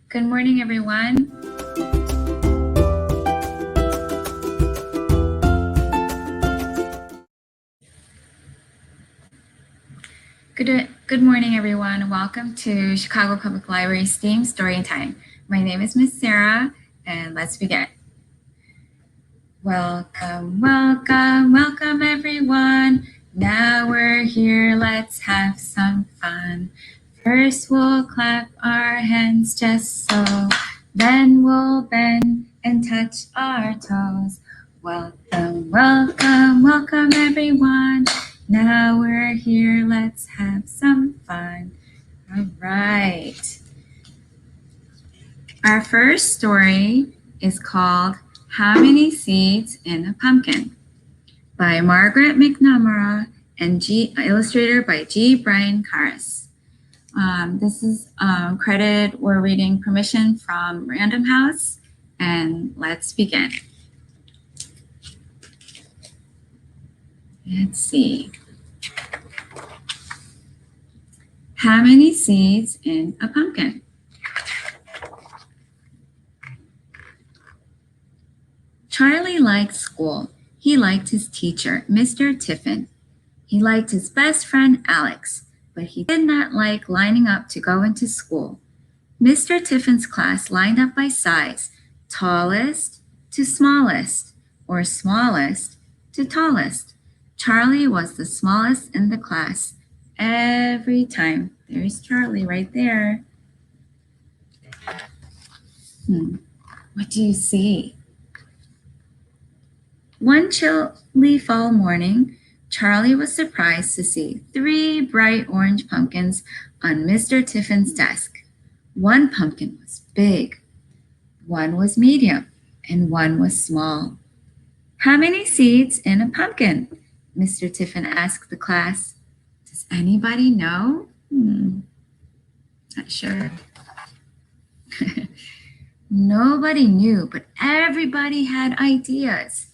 Good morning, everyone. Good morning, everyone. Welcome to Chicago Public Library's STEAM Story Time. My name is Miss Sarah, and let's begin. Welcome, welcome, welcome, everyone. Now we're here, let's have some fun. First, we'll clap our hands just so. Then we'll bend and touch our toes. Welcome, welcome, welcome, everyone. Now we're here, let's have some fun. All right. Our first story is called How Many Seeds in a Pumpkin by Margaret McNamara and illustrator by G. Brian Karras. This is credited, we're reading permission from Random House, and let's begin. Let's see. How many seeds in a pumpkin? Charlie liked school. He liked his teacher, Mr. Tiffin. He liked his best friend, Alex, but he did not like lining up to go into school. Mr. Tiffin's class lined up by size, tallest to smallest, or smallest to tallest. Charlie was the smallest in the class every time. There's Charlie right there. What do you see? One chilly fall morning, Charlie was surprised to see 3 bright orange pumpkins on Mr. Tiffin's desk. One pumpkin was big, one was medium, and one was small. How many seeds in a pumpkin? Mr. Tiffin asked the class. Does anybody know? Not sure. Nobody knew, but everybody had ideas.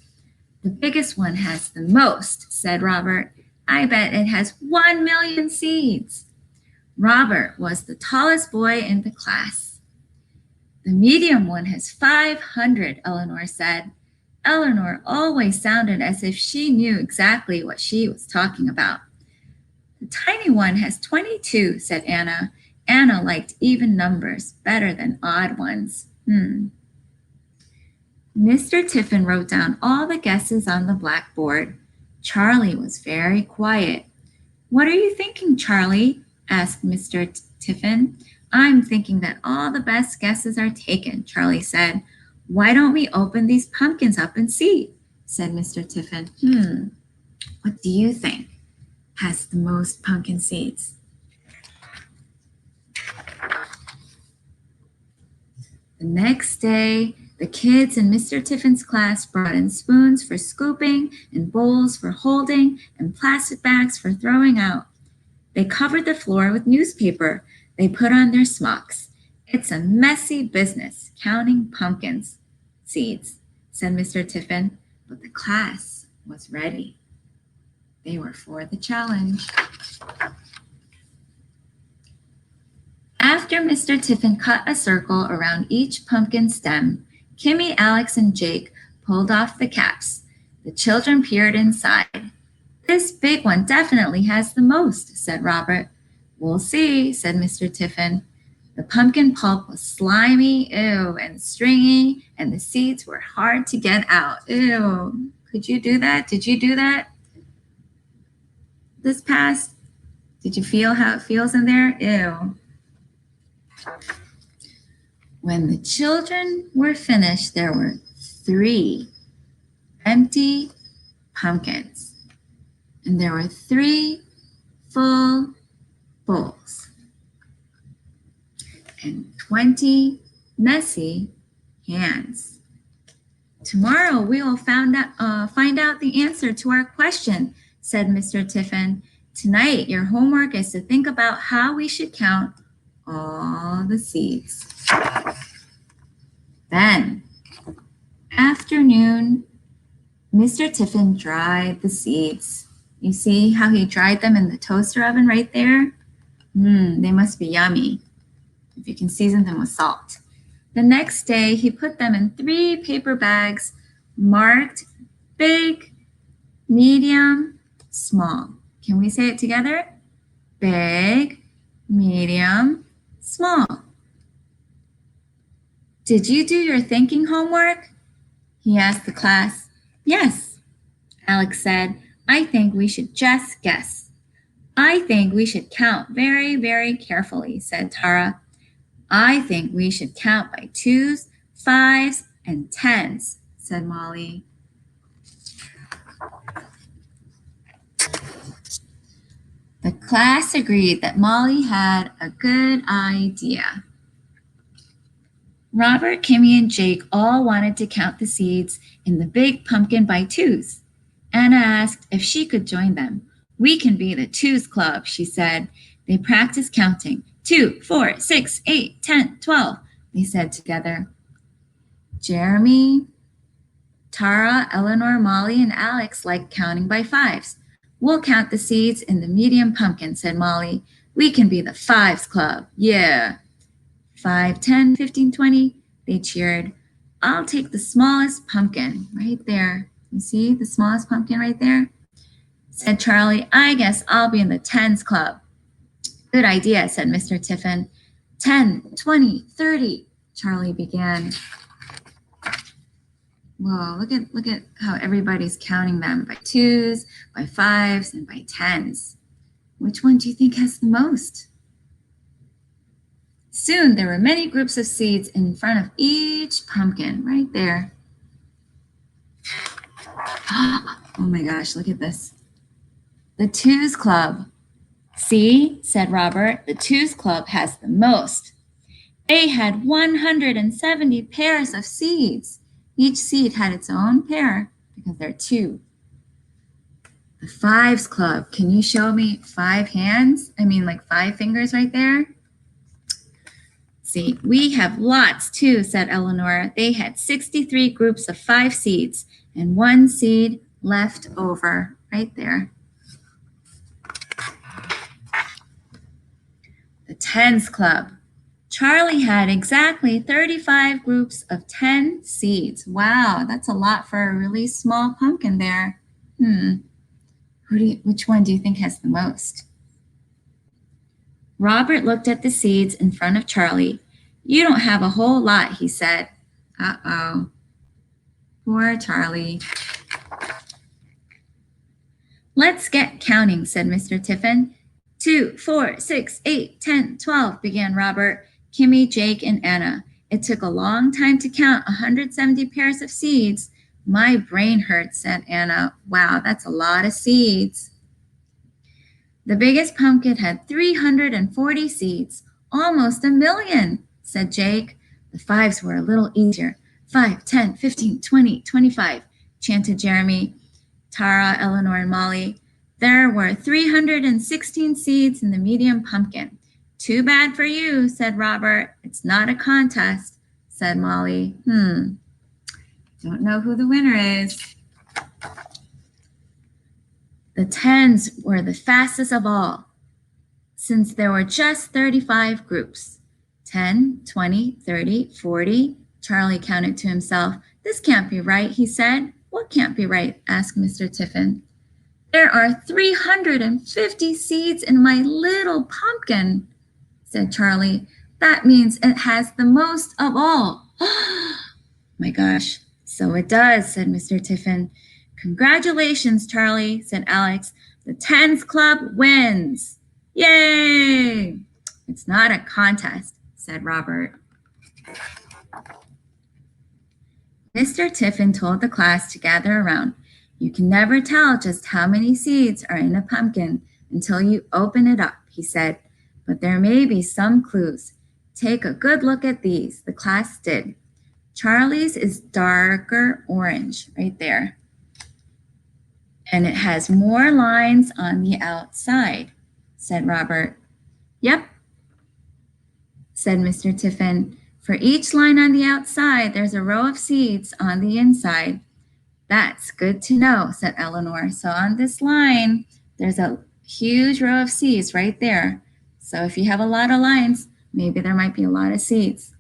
The biggest one has the most, said Robert. I bet it has 1 million seeds. Robert was the tallest boy in the class. The medium one has 500, Eleanor said. Eleanor always sounded as if she knew exactly what she was talking about. The tiny one has 22, said Anna. Anna liked even numbers better than odd ones. Mr. Tiffin wrote down all the guesses on the blackboard. Charlie was very quiet. What are you thinking, Charlie? Asked Mr. Tiffin. I'm thinking that all the best guesses are taken, Charlie said. Why don't we open these pumpkins up and see? Said Mr. Tiffin. What do you think has the most pumpkin seeds? The next day, the kids in Mr. Tiffin's class brought in spoons for scooping and bowls for holding and plastic bags for throwing out. They covered the floor with newspaper. They put on their smocks. It's a messy business counting pumpkins seeds, said Mr. Tiffin, but the class was ready. They were for the challenge. After Mr. Tiffin cut a circle around each pumpkin stem, Kimmy, Alex, and Jake pulled off the caps. The children peered inside. This big one definitely has the most, said Robert. We'll see, said Mr. Tiffin. The pumpkin pulp was slimy, and stringy, and the seeds were hard to get out. Ew. Could you do that? Did you do that this past? Did you feel how it feels in there? Ew. When the children were finished, there were 3 empty pumpkins, and there were 3 full bowls, and 20 messy hands. Tomorrow we will find out the answer to our question, said Mr. Tiffin. Tonight your homework is to think about how we should count all the seeds. Then, afternoon, Mr. Tiffin dried the seeds. You see how he dried them in the toaster oven right there? They must be yummy if you can season them with salt. The next day, he put them in 3 paper bags marked big, medium, small. Can we say it together? Big, medium, small. Did you do your thinking homework? He asked the class. Yes, Alex said. I think we should just guess. I think we should count very, very carefully, said Tara. I think we should count by 2s, 5s, and 10s, said Molly. The class agreed that Molly had a good idea. Robert, Kimmy, and Jake all wanted to count the seeds in the big pumpkin by 2s. Anna asked if she could join them. We can be the 2s club, she said. They practiced counting. 2, 4, 6, 8, 10, 12, they said together. Jeremy, Tara, Eleanor, Molly, and Alex like counting by 5s. We'll count the seeds in the medium pumpkin, said Molly. We can be the 5s club. Yeah. 5, 10, 15, 20, they cheered. I'll take the smallest pumpkin right there. You see the smallest pumpkin right there? Said Charlie. I guess I'll be in the 10s club. Good idea, said Mr. Tiffin. 10, 20, 30, Charlie began. Whoa, look at how everybody's counting them by 2s, by 5s, and by 10s. Which one do you think has the most? Soon there were many groups of seeds in front of each pumpkin, right there. Oh my gosh, look at this. The 2s club. See, said Robert, the 2s club has the most. They had 170 pairs of seeds. Each seed had its own pair because they're 2. The 5s club, can you show me 5 hands? I mean like 5 fingers right there? See, we have lots too, said Eleanor. They had 63 groups of 5 seeds and 1 seed left over right there. The 10s club. Charlie had exactly 35 groups of 10 seeds. Wow, that's a lot for a really small pumpkin there. Which one do you think has the most? Robert looked at the seeds in front of Charlie. You don't have a whole lot, he said. Uh-oh. Poor Charlie. Let's get counting, said Mr. Tiffin. 2, 4, 6, 8, 10, 12, began Robert, Kimmy, Jake, and Anna. It took a long time to count 170 pairs of seeds. My brain hurts, said Anna. Wow, that's a lot of seeds. The biggest pumpkin had 340 seeds, almost a million, said Jake. The 5s were a little easier. 5, 10, 15, 20, 25, chanted Jeremy, Tara, Eleanor, and Molly. There were 316 seeds in the medium pumpkin. Too bad for you, said Robert. It's not a contest, said Molly. Don't know who the winner is. The 10s were the fastest of all, since there were just 35 groups. 10, 20, 30, 40. Charlie counted to himself. This can't be right, he said. What can't be right? Asked Mr. Tiffin. There are 350 seeds in my little pumpkin, said Charlie. That means it has the most of all. My gosh, so it does, said Mr. Tiffin. Congratulations, Charlie, said Alex. The 10s club wins. Yay! It's not a contest, said Robert. Mr. Tiffin told the class to gather around. You can never tell just how many seeds are in a pumpkin until you open it up, he said. But there may be some clues. Take a good look at these. The class did. Charlie's is darker orange right there. And it has more lines on the outside, said Robert. Yep, said Mr. Tiffin. For each line on the outside, there's a row of seeds on the inside. That's good to know, said Eleanor. So on this line, there's a huge row of seeds right there. So if you have a lot of lines, maybe there might be a lot of seeds.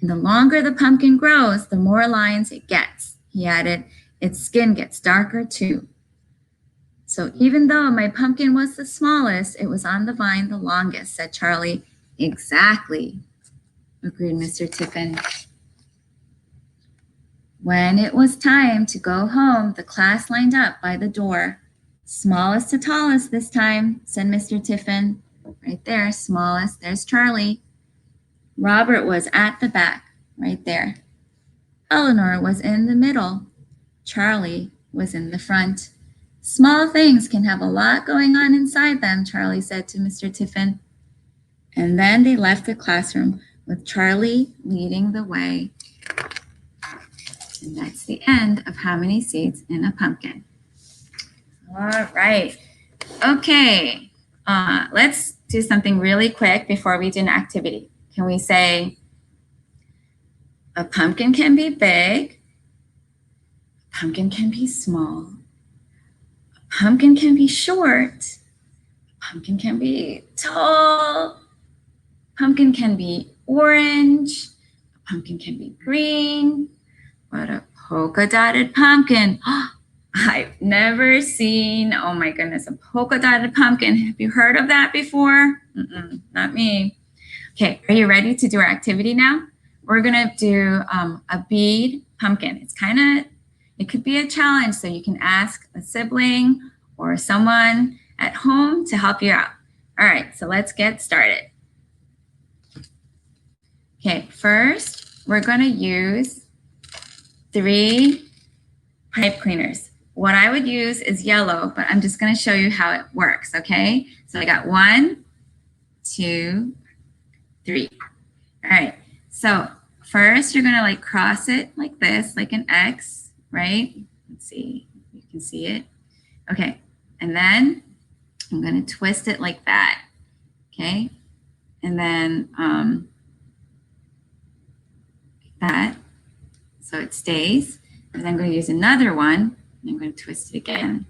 And the longer the pumpkin grows, the more lines it gets. He added, its skin gets darker too. So even though my pumpkin was the smallest, it was on the vine the longest, said Charlie. Exactly, agreed Mr. Tiffin. When it was time to go home, the class lined up by the door. Smallest to tallest this time, said Mr. Tiffin. Right there, smallest. There's Charlie. Robert was at the back, right there. Eleanor was in the middle. Charlie was in the front. Small things can have a lot going on inside them, Charlie said to Mr. Tiffin. And then they left the classroom with Charlie leading the way. And that's the end of How Many Seeds in a Pumpkin. All right. Okay. Let's do something really quick before we do an activity. Can we say, a pumpkin can be big, a pumpkin can be small, a pumpkin can be short, a pumpkin can be tall, pumpkin can be orange, a pumpkin can be green, but a polka dotted pumpkin. I've never seen, oh my goodness, a polka dotted pumpkin. Have you heard of that before? Not me. Okay, are you ready to do our activity now? We're gonna do a bead pumpkin. It could be a challenge, so you can ask a sibling or someone at home to help you out. All right, so let's get started. Okay, first, we're gonna use 3 pipe cleaners. What I would use is yellow, but I'm just gonna show you how it works, okay? So I got 1, 2, 3. All right, so first you're gonna like cross it like this, like an X, right? Let's see, you can see it. Okay, and then I'm gonna twist it like that, okay? And then like that, so it stays. And then I'm gonna use another one, and I'm gonna twist it again.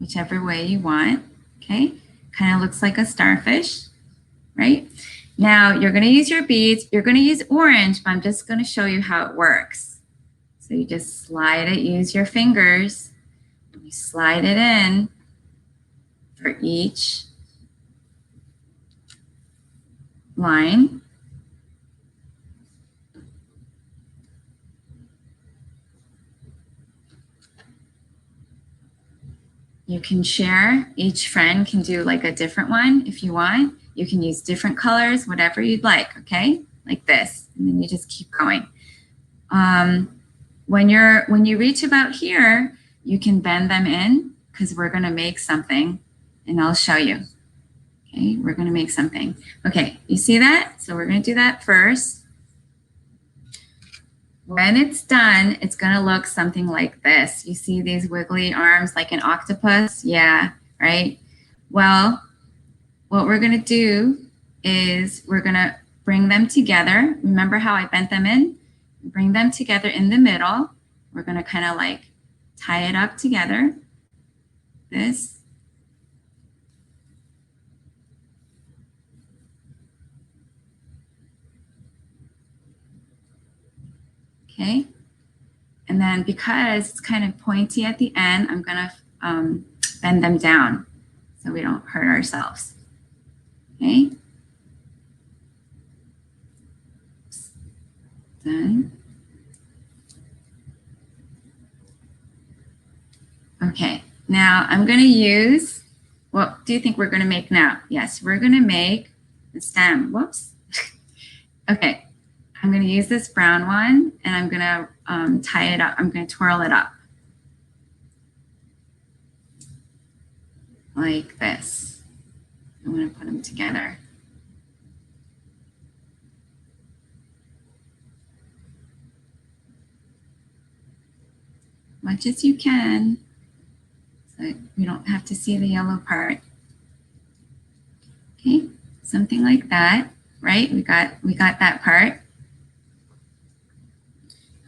Whichever way you want, okay? Kind of looks like a starfish, right? Now you're gonna use your beads. You're gonna use orange, but I'm just gonna show you how it works. So you just slide it, use your fingers, and you slide it in for each line. You can share. Each friend can do like a different one if you want. You can use different colors, whatever you'd like, okay? Like this, and then you just keep going. When you reach about here, you can bend them in because we're gonna make something, and I'll show you. Okay, we're gonna make something. Okay, you see that? So we're gonna do that first. When it's done, it's gonna look something like this. You see these wiggly arms like an octopus? Yeah, right? Well, what we're gonna do is we're gonna bring them together. Remember how I bent them in? Bring them together in the middle. We're gonna kind of like tie it up together. This. Okay. And then because it's kind of pointy at the end, I'm gonna bend them down so we don't hurt ourselves. Okay. Done. Okay, now I'm going to use, what do you think we're going to make now? Yes, we're going to make the stem. Whoops. Okay, I'm going to use this brown one and I'm going to tie it up. I'm going to twirl it up like this. I'm going to put them together. Much as you can, so you don't have to see the yellow part. Okay, something like that, right? We got that part.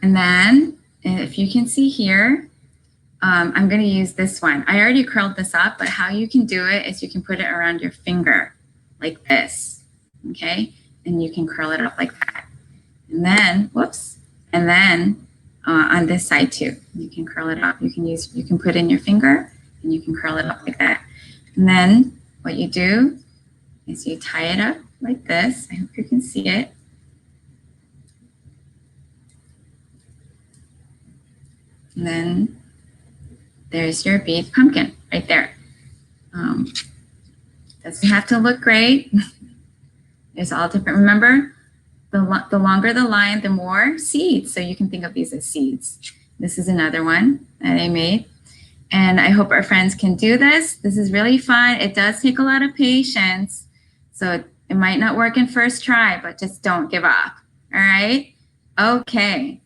And then if you can see here, I'm going to use this one. I already curled this up, but how you can do it is you can put it around your finger like this, okay? and you can curl it up like that. And then, whoops, and then on this side too, you can curl it up. You can put in your finger and you can curl it up like that. And then what you do is you tie it up like this. I hope you can see it. And then there's your bead pumpkin right there. Doesn't have to look great. There's all different. Remember, the longer the line, the more seeds. So you can think of these as seeds. This is another one that I made. And I hope our friends can do this. This is really fun. It does take a lot of patience. So it might not work in first try, but just don't give up. All right? Okay.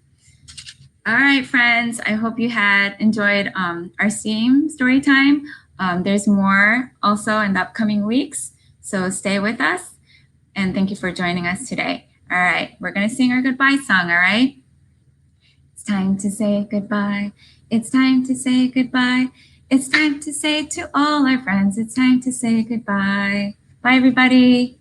All right, friends. I hope you had enjoyed our SEAM story time. There's more also in the upcoming weeks. So stay with us. And thank you for joining us today. All right. We're going to sing our goodbye song. All right? It's time to say goodbye. It's time to say goodbye. It's time to say to all our friends, it's time to say goodbye. Bye, everybody.